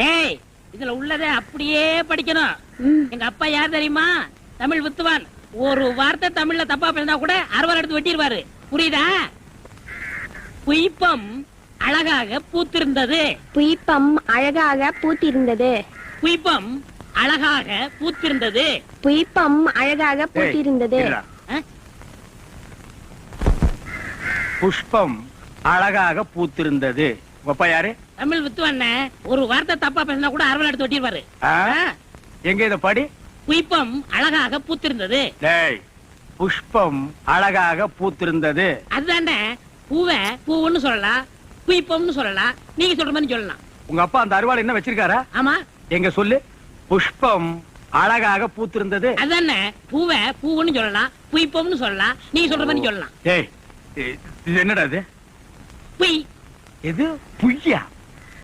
டேய் இதுல உள்ளதை அப்படியே படிக்கணும். எங்க அப்பா யார் தெரியுமா? தமிழ் வித்துவான். ஒரு வார்த்தை தமிழ்ல தப்பா பேசினா கூட அறுவாள் எடுத்து வெட்டிடுவாரு. புரியுதா? புய்பம் அழகாக பூத்திருந்தது. புய்பம் அழகாக பூத்திருந்தது. புய்பம் அழகாக பூத்திருந்தது. புய்பம் அழகாக பூத்திருந்தது. புஷ்பம் அழகாக பூத்திருந்தது. அப்பா யாரு? தமிழ் வித்துவான். ஒரு வார்த்தை தப்பா பேசினா கூட அறுவாள் எடுத்து வெட்டிடுவாரு. எங்க இத படி. புய்பம் அழகாக பூத்திருந்தது. டேய் புஷ்பம் அழகாக பூத்திருந்தது. அதுதானே பூவை பூவுன்னு சொல்லலாம், புய்பம்னு சொல்லலாம், நீங்க சொல்ற மாதிரி சொல்லலாம். உங்க அப்பா அந்த அருவாள் என்ன வச்சிருக்காரா? ஆமா. எங்க சொல்லு. புஷ்பம் அழகாக பூத்திருந்தது. அதுதானே பூவை பூவுன்னு சொல்லலாம், புய்பம்னு சொல்லலாம், நீங்க சொல்ற மாதிரி சொல்லலாம். டேய் இது என்னடா இது? புய். எது புய்யா?